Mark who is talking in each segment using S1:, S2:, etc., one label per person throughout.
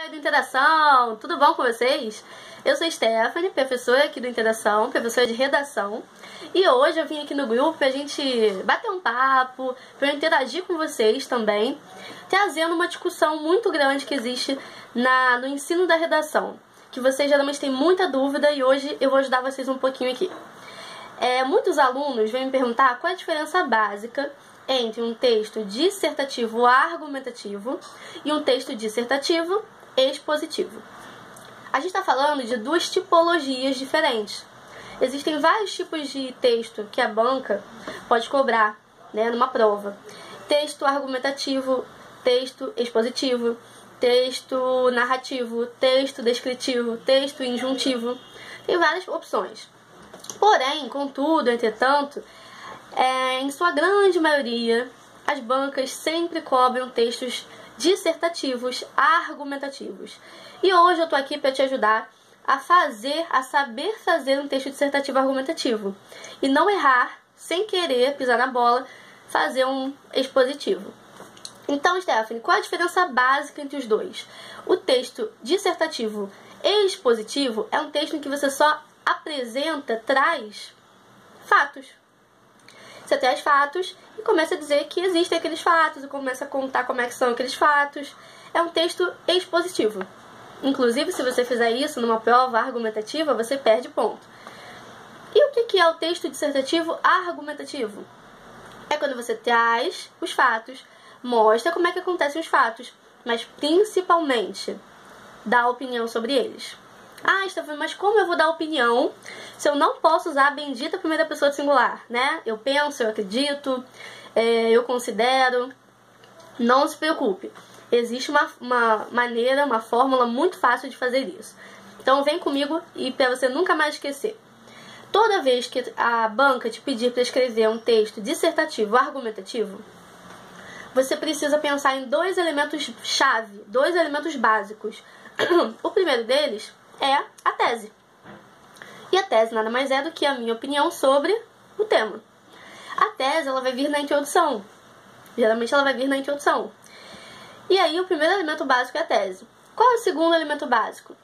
S1: galera do Interação, tudo bom com vocês? Eu sou Stephanie, professora aqui do Interação, professora de redação. E hoje eu vim aqui no grupo pra gente bater um papo, pra eu interagir com vocês também, trazendo uma discussão muito grande que existe no ensino da redação, que vocês geralmente têm muita dúvida e hoje eu vou ajudar vocês um pouquinho aqui. Muitos alunos vêm me perguntar qual é a diferença básica entre um texto dissertativo argumentativo e um texto dissertativo expositivo. A gente está falando de duas tipologias diferentes. Existem vários tipos de texto que a banca pode cobrar, numa prova. Texto argumentativo, texto expositivo, texto narrativo, texto descritivo, texto injuntivo. Tem várias opções. Porém, contudo, entretanto, em sua grande maioria, as bancas sempre cobram textos dissertativos, argumentativos. E hoje eu estou aqui para te ajudar a saber fazer um texto dissertativo argumentativo. E não errar, sem querer pisar na bola, fazer um expositivo. Então, Stephanie, qual a diferença básica entre os dois? O texto dissertativo expositivo é um texto em que você só apresenta, traz fatos. Você traz fatos e começa a dizer que existem aqueles fatos e começa a contar como é que são aqueles fatos. É um texto expositivo. Inclusive, se você fizer isso numa prova argumentativa, você perde ponto. E o que é o texto dissertativo argumentativo? É quando você traz os fatos, mostra como é que acontecem os fatos, mas principalmente dá opinião sobre eles. Stephanie, mas como eu vou dar opinião se eu não posso usar a bendita primeira pessoa de singular, Eu penso, eu acredito, eu considero. Não se preocupe. Existe uma maneira, uma fórmula muito fácil de fazer isso. Então vem comigo e para você nunca mais esquecer. Toda vez que a banca te pedir para escrever um texto dissertativo argumentativo, você precisa pensar em dois elementos chave, dois elementos básicos. O primeiro deles é a tese. E a tese nada mais é do que a minha opinião sobre o tema. A tese ela vai vir na introdução. Geralmente ela vai vir na introdução. E aí o primeiro elemento básico é a tese. Qual é o segundo elemento básico?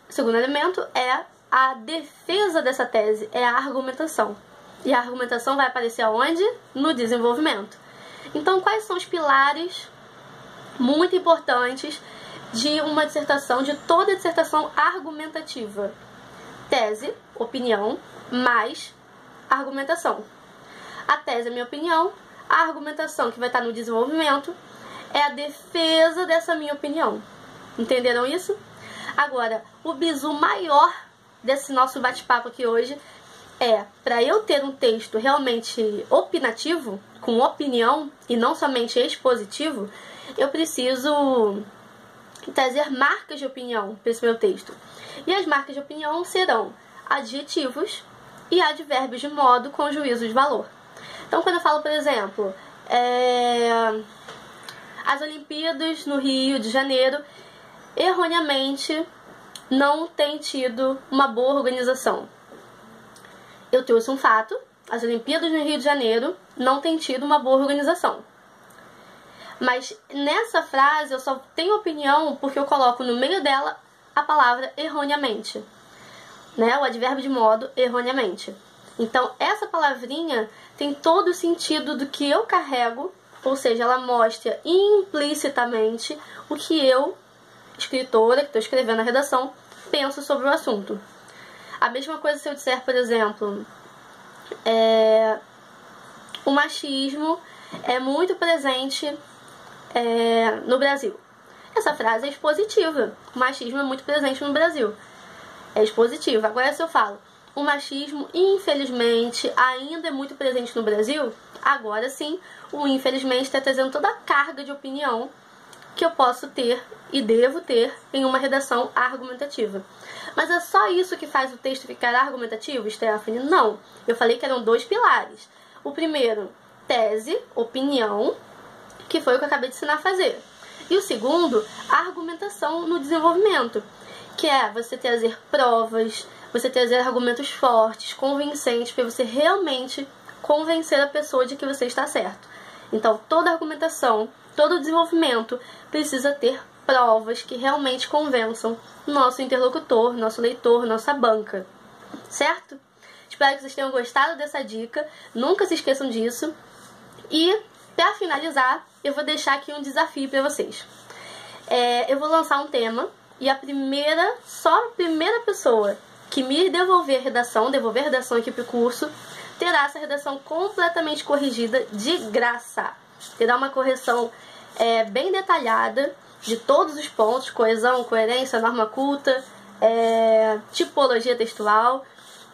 S1: O segundo elemento é a defesa dessa tese, é a argumentação. E a argumentação vai aparecer aonde? No desenvolvimento. Então, quais são os pilares muito importantes de uma dissertação, de toda dissertação argumentativa? Tese, opinião, mais argumentação. A tese é minha opinião, a argumentação que vai estar no desenvolvimento é a defesa dessa minha opinião. Entenderam isso? Agora, o bizu maior desse nosso bate-papo aqui hoje é, para eu ter um texto realmente opinativo, com opinião e não somente expositivo, eu preciso trazer marcas de opinião para esse meu texto. E as marcas de opinião serão adjetivos e advérbios de modo com juízo de valor. Então, quando eu falo, por exemplo, as Olimpíadas no Rio de Janeiro, erroneamente, não tem tido uma boa organização. Eu trouxe um fato, as Olimpíadas no Rio de Janeiro não tem tido uma boa organização. Mas nessa frase eu só tenho opinião porque eu coloco no meio dela a palavra erroneamente. O advérbio de modo erroneamente. Então essa palavrinha tem todo o sentido do que eu carrego, ou seja, ela mostra implicitamente o que eu, escritora, que estou escrevendo a redação, penso sobre o assunto. A mesma coisa se eu disser, por exemplo, o machismo é muito presente no Brasil. Essa frase é expositiva. O machismo é muito presente no Brasil. É expositiva. Agora, se eu falo, o machismo, infelizmente, ainda é muito presente no Brasil, agora sim, o infelizmente está trazendo toda a carga de opinião que eu posso ter e devo ter em uma redação argumentativa. Mas é só isso que faz o texto ficar argumentativo, Stephanie? Não. Eu falei que eram dois pilares. O primeiro, tese, opinião, que foi o que eu acabei de ensinar a fazer. E o segundo, argumentação no desenvolvimento, que é você trazer provas, você trazer argumentos fortes, convincentes, para você realmente convencer a pessoa de que você está certo. Então, toda argumentação, todo desenvolvimento precisa ter provas que realmente convençam nosso interlocutor, nosso leitor, nossa banca, certo? Espero que vocês tenham gostado dessa dica, nunca se esqueçam disso. E, para finalizar, eu vou deixar aqui um desafio para vocês. Eu vou lançar um tema e a primeira pessoa que me devolver a redação aqui pro curso, terá essa redação completamente corrigida de graça. Terá uma correção bem detalhada de todos os pontos, coesão, coerência, norma culta, tipologia textual,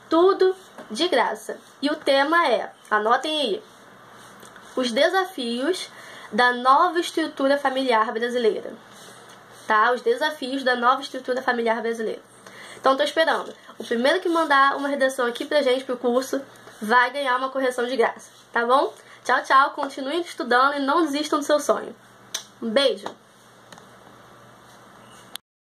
S1: tudo de graça. E o tema anotem aí, os desafios da nova estrutura familiar brasileira. Tá? Os desafios da nova estrutura familiar brasileira. Então, tô esperando. O primeiro que mandar uma redação aqui pra gente, pro curso, vai ganhar uma correção de graça. Tá bom? Tchau, tchau. Continuem estudando e não desistam do seu sonho. Um beijo!